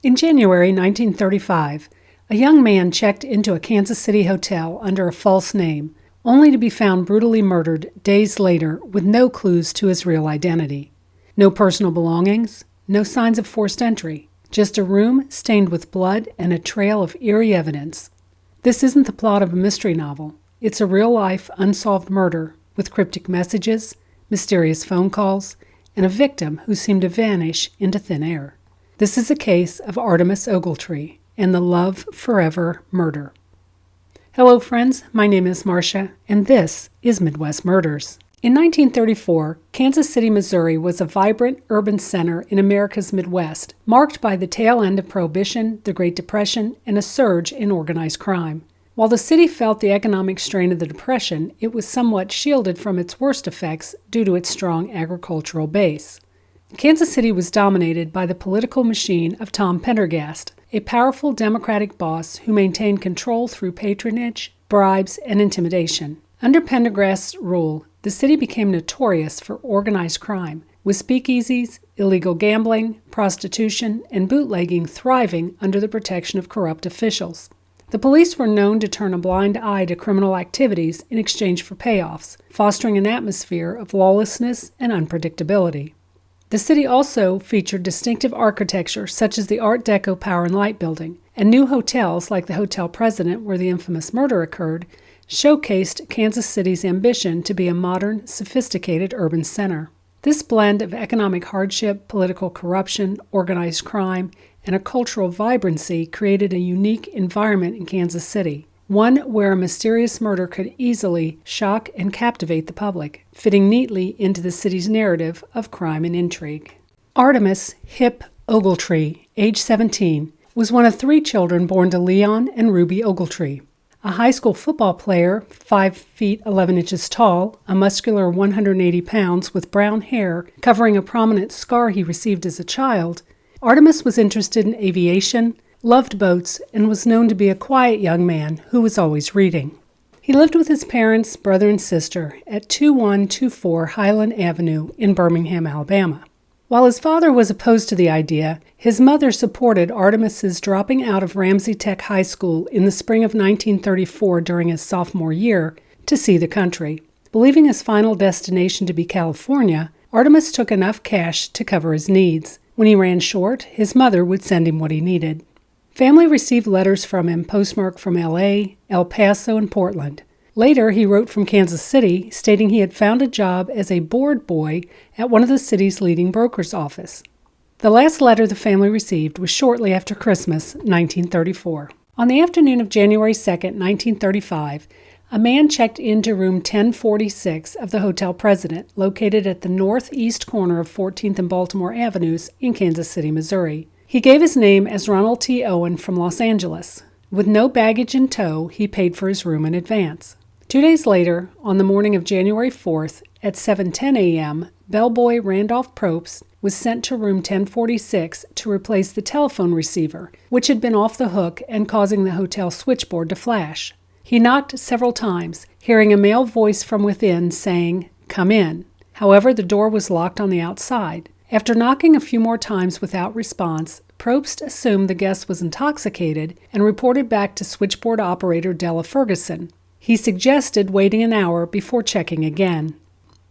In January 1935, a young man checked into a Kansas City hotel under a false name, only to be found brutally murdered days later with no clues to his real identity. No personal belongings, no signs of forced entry, just a room stained with blood and a trail of eerie evidence. This isn't the plot of a mystery novel. It's a real-life, unsolved murder with cryptic messages, mysterious phone calls, and a victim who seemed to vanish into thin air. This is a case of Artemus Ogletree and the Love Forever murder. Hello friends, my name is Marcia, and this is Midwest Murders. In 1934, Kansas City, Missouri was a vibrant urban center in America's Midwest, marked by the tail end of Prohibition, the Great Depression, and a surge in organized crime. While the city felt the economic strain of the Depression, it was somewhat shielded from its worst effects due to its strong agricultural base. Kansas City was dominated by the political machine of Tom Pendergast, a powerful Democratic boss who maintained control through patronage, bribes, and intimidation. Under Pendergast's rule, the city became notorious for organized crime, with speakeasies, illegal gambling, prostitution, and bootlegging thriving under the protection of corrupt officials. The police were known to turn a blind eye to criminal activities in exchange for payoffs, fostering an atmosphere of lawlessness and unpredictability. The city also featured distinctive architecture such as the Art Deco Power and Light Building, and new hotels like the Hotel President, where the infamous murder occurred, showcased Kansas City's ambition to be a modern, sophisticated urban center. This blend of economic hardship, political corruption, organized crime, and a cultural vibrancy created a unique environment in Kansas City, one where a mysterious murder could easily shock and captivate the public, fitting neatly into the city's narrative of crime and intrigue. Artemus "Hip" Ogletree, age 17, was one of 3 children born to Leon and Ruby Ogletree. A high school football player, 5 feet 11 inches tall, a muscular 180 pounds with brown hair covering a prominent scar he received as a child, Artemus was interested in aviation, loved boats, and was known to be a quiet young man who was always reading. He lived with his parents, brother, and sister at 2124 Highland Avenue in Birmingham, Alabama. While his father was opposed to the idea, his mother supported Artemus's dropping out of Ramsey Tech High School in the spring of 1934 during his sophomore year to see the country. Believing his final destination to be California, Artemus took enough cash to cover his needs. When he ran short, his mother would send him what he needed. Family received letters from him postmarked from L.A., El Paso, and Portland. Later, he wrote from Kansas City, stating he had found a job as a board boy at one of the city's leading broker's office. The last letter the family received was shortly after Christmas, 1934. On the afternoon of January 2, 1935, a man checked into room 1046 of the Hotel President, located at the northeast corner of 14th and Baltimore Avenues in Kansas City, Missouri. He gave his name as Ronald T. Owen from Los Angeles. With no baggage in tow, he paid for his room in advance. 2 days later, on the morning of January 4th, at 7:10 a.m., bellboy Randolph Probst was sent to room 1046 to replace the telephone receiver, which had been off the hook and causing the hotel switchboard to flash. He knocked several times, hearing a male voice from within saying, "Come in." However, the door was locked on the outside. After knocking a few more times without response, Probst assumed the guest was intoxicated and reported back to switchboard operator Della Ferguson. He suggested waiting an hour before checking again.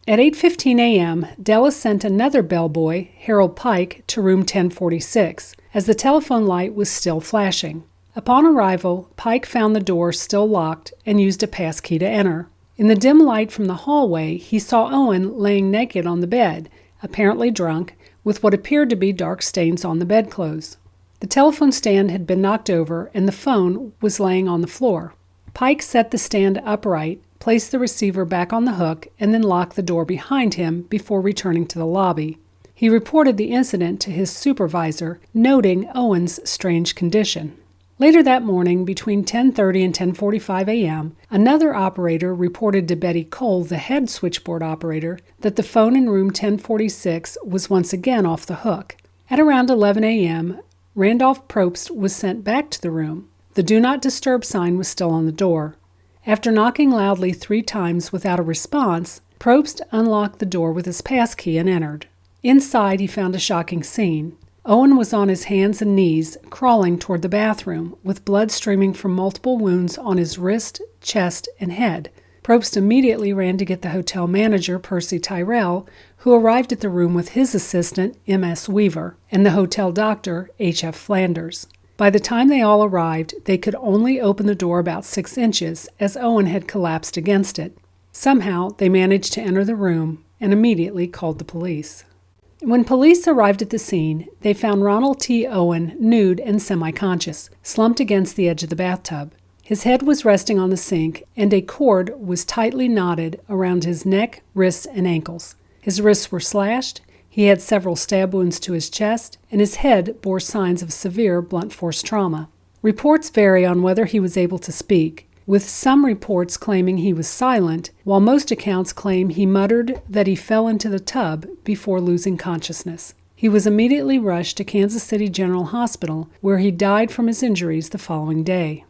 At 8:15 a.m., Della sent another bellboy, Harold Pike, to room 1046, as the telephone light was still flashing. Upon arrival, Pike found the door still locked and used a passkey to enter. In the dim light from the hallway, he saw Owen laying naked on the bed, apparently drunk, with what appeared to be dark stains on the bedclothes. The telephone stand had been knocked over and the phone was laying on the floor. Pike set the stand upright, placed the receiver back on the hook, and then locked the door behind him before returning to the lobby. He reported the incident to his supervisor, noting Owen's strange condition. Later that morning, between 10:30 and 10:45 a.m., another operator reported to Betty Cole, the head switchboard operator, that the phone in room 1046 was once again off the hook. At around 11 a.m., Randolph Probst was sent back to the room. The Do Not Disturb sign was still on the door. After knocking loudly 3 times without a response, Probst unlocked the door with his passkey and entered. Inside, he found a shocking scene. Owen was on his hands and knees, crawling toward the bathroom, with blood streaming from multiple wounds on his wrist, chest, and head. Probst immediately ran to get the hotel manager, Percy Tyrrell, who arrived at the room with his assistant, M.S. Weaver, and the hotel doctor, H.F. Flanders. By the time they all arrived, they could only open the door about 6 inches, as Owen had collapsed against it. Somehow, they managed to enter the room and immediately called the police. When police arrived at the scene, they found Ronald T. Owen nude and semi-conscious, slumped against the edge of the bathtub. His head was resting on the sink, and a cord was tightly knotted around his neck, wrists, and ankles. His wrists were slashed, he had several stab wounds to his chest, and his head bore signs of severe blunt force trauma. Reports vary on whether he was able to speak, with some reports claiming he was silent, while most accounts claim he muttered that he fell into the tub before losing consciousness. He was immediately rushed to Kansas City General Hospital, where he died from his injuries the following day.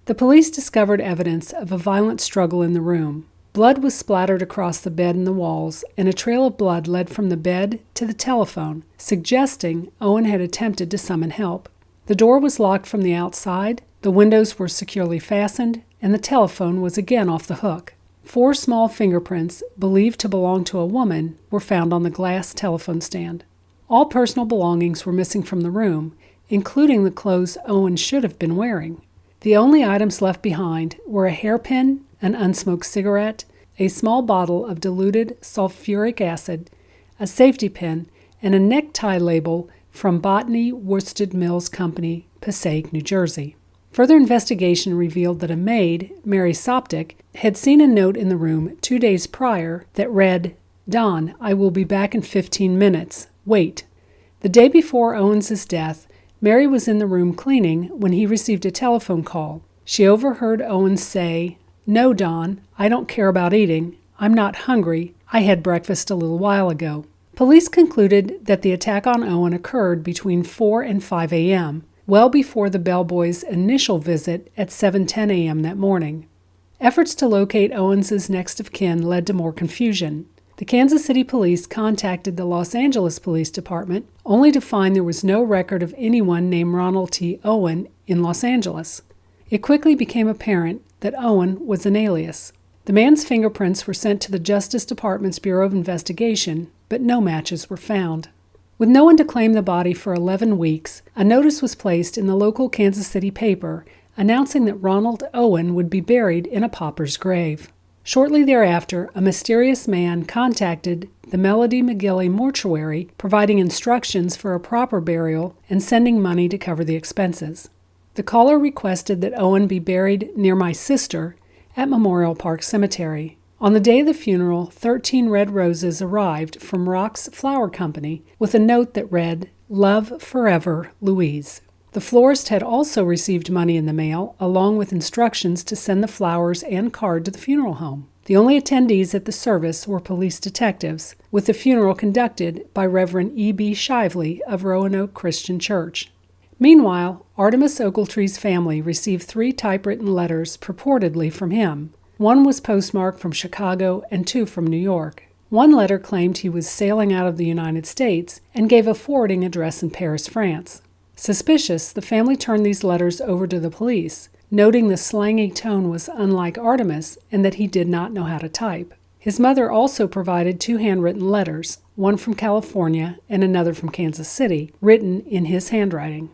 The police discovered evidence of a violent struggle in the room. Blood was splattered across the bed and the walls, and a trail of blood led from the bed to the telephone, suggesting Owen had attempted to summon help. The door was locked from the outside, the windows were securely fastened, and the telephone was again off the hook. 4 small fingerprints, believed to belong to a woman, were found on the glass telephone stand. All personal belongings were missing from the room, including the clothes Owen should have been wearing. The only items left behind were a hairpin, an unsmoked cigarette, a small bottle of diluted sulfuric acid, a safety pin, and a necktie label from Botany Worsted Mills Company, Passaic, New Jersey. Further investigation revealed that a maid, Mary Soptic, had seen a note in the room 2 days prior that read, "Don, I will be back in 15 minutes. Wait." The day before Owens' death, Mary was in the room cleaning when he received a telephone call. She overheard Owens say, "No, Don, I don't care about eating. I'm not hungry. I had breakfast a little while ago." Police concluded that the attack on Owen occurred between 4 and 5 a.m., well before the bellboy's initial visit at 7:10 a.m. that morning. Efforts to locate Owens' next of kin led to more confusion. The Kansas City police contacted the Los Angeles Police Department, only to find there was no record of anyone named Ronald T. Owen in Los Angeles. It quickly became apparent that Owen was an alias. The man's fingerprints were sent to the Justice Department's Bureau of Investigation, but no matches were found. With no one to claim the body for 11 weeks, a notice was placed in the local Kansas City paper announcing that Ronald Owen would be buried in a pauper's grave. Shortly thereafter, a mysterious man contacted the Melody McGilley mortuary, providing instructions for a proper burial and sending money to cover the expenses. The caller requested that Owen be buried near my sister at Memorial Park Cemetery. On the day of the funeral, 13 red roses arrived from Rock's Flower Company with a note that read, "Love forever, Louise." The florist had also received money in the mail, along with instructions to send the flowers and card to the funeral home. The only attendees at the service were police detectives, with the funeral conducted by Reverend E.B. Shively of Roanoke Christian Church. Meanwhile, Artemus Ogletree's family received 3 typewritten letters purportedly from him. One was postmarked from Chicago and 2 from New York. One letter claimed he was sailing out of the United States and gave a forwarding address in Paris, France. Suspicious, the family turned these letters over to the police, noting the slangy tone was unlike Artemus and that he did not know how to type. His mother also provided 2 handwritten letters, one from California and another from Kansas City, written in his handwriting.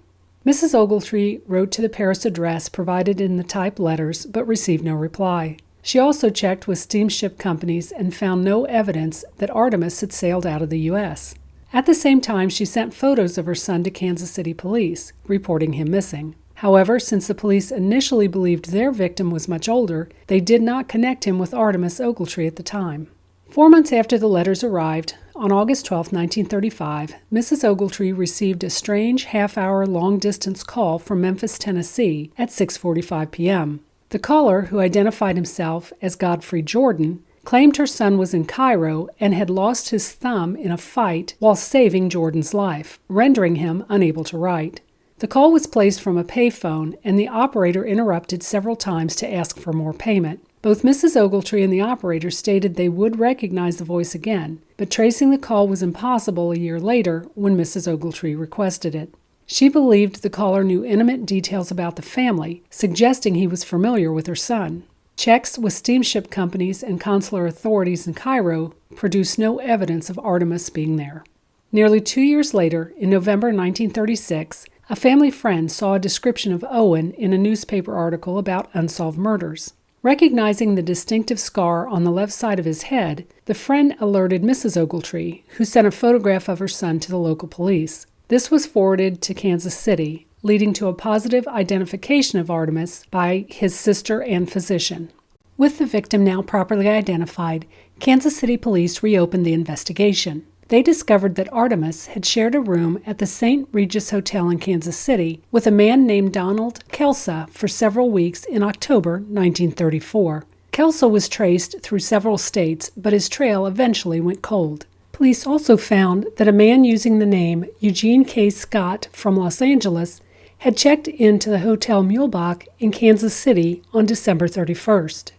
Mrs. Ogletree wrote to the Paris address provided in the typed letters but received no reply. She also checked with steamship companies and found no evidence that Artemus had sailed out of the U.S. At the same time, she sent photos of her son to Kansas City police, reporting him missing. However, since the police initially believed their victim was much older, they did not connect him with Artemus Ogletree at the time. 4 months after the letters arrived, on August 12, 1935, Mrs. Ogletree received a strange half-hour long-distance call from Memphis, Tennessee at 6:45 p.m. The caller, who identified himself as Godfrey Jordan, claimed her son was in Cairo and had lost his thumb in a fight while saving Jordan's life, rendering him unable to write. The call was placed from a payphone, and the operator interrupted several times to ask for more payment. Both Mrs. Ogletree and the operator stated they would recognize the voice again, but tracing the call was impossible a year later when Mrs. Ogletree requested it. She believed the caller knew intimate details about the family, suggesting he was familiar with her son. Checks with steamship companies and consular authorities in Cairo produced no evidence of Artemus being there. Nearly 2 years later, in November 1936, a family friend saw a description of Owen in a newspaper article about unsolved murders. Recognizing the distinctive scar on the left side of his head, the friend alerted Mrs. Ogletree, who sent a photograph of her son to the local police. This was forwarded to Kansas City, leading to a positive identification of Artemus by his sister and physician. With the victim now properly identified, Kansas City police reopened the investigation. They discovered that Artemus had shared a room at the St. Regis Hotel in Kansas City with a man named Donald Kelsa for several weeks in October 1934. Kelsa was traced through several states, but his trail eventually went cold. Police also found that a man using the name Eugene K. Scott from Los Angeles had checked into the Hotel Muehlebach in Kansas City on December 31st.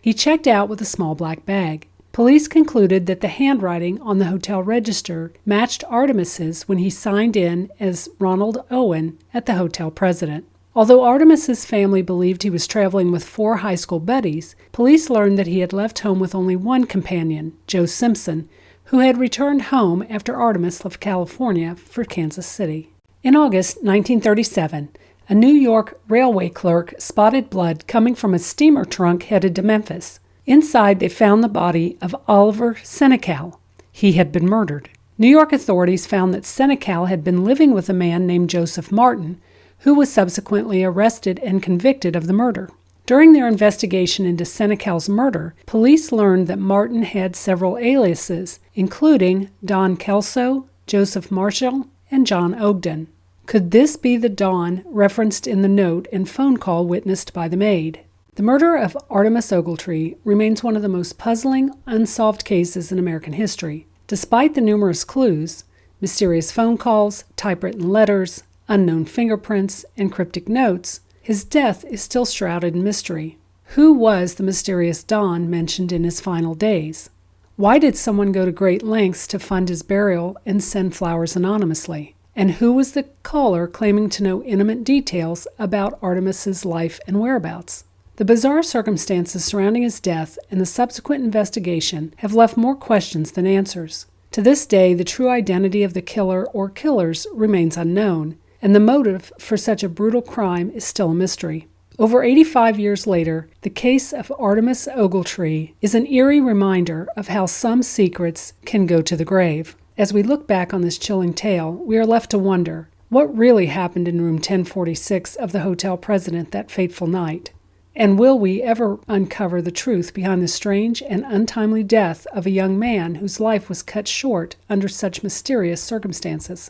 He checked out with a small black bag. Police concluded that the handwriting on the hotel register matched Artemis's when he signed in as Ronald Owen at the hotel president. Although Artemis's family believed he was traveling with 4 high school buddies, police learned that he had left home with only one companion, Joe Simpson, who had returned home after Artemis left California for Kansas City. In August 1937, a New York railway clerk spotted blood coming from a steamer trunk headed to Memphis. Inside, they found the body of Oliver Senecal. He had been murdered. New York authorities found that Senecal had been living with a man named Joseph Martin, who was subsequently arrested and convicted of the murder. During their investigation into Senecal's murder, police learned that Martin had several aliases, including Don Kelso, Joseph Marshall, and John Ogden. Could this be the Don referenced in the note and phone call witnessed by the maid? The murder of Artemus Ogletree remains one of the most puzzling, unsolved cases in American history. Despite the numerous clues, mysterious phone calls, typewritten letters, unknown fingerprints, and cryptic notes, his death is still shrouded in mystery. Who was the mysterious Don mentioned in his final days? Why did someone go to great lengths to fund his burial and send flowers anonymously? And who was the caller claiming to know intimate details about Artemis's life and whereabouts? The bizarre circumstances surrounding his death and the subsequent investigation have left more questions than answers. To this day, the true identity of the killer or killers remains unknown, and the motive for such a brutal crime is still a mystery. Over 85 years later, the case of Artemus Ogletree is an eerie reminder of how some secrets can go to the grave. As we look back on this chilling tale, we are left to wonder, what really happened in room 1046 of the hotel president that fateful night? And will we ever uncover the truth behind the strange and untimely death of a young man whose life was cut short under such mysterious circumstances?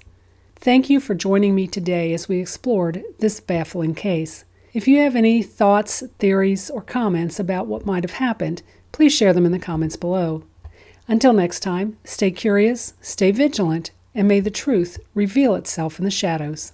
Thank you for joining me today as we explored this baffling case. If you have any thoughts, theories, or comments about what might have happened, please share them in the comments below. Until next time, stay curious, stay vigilant, and may the truth reveal itself in the shadows.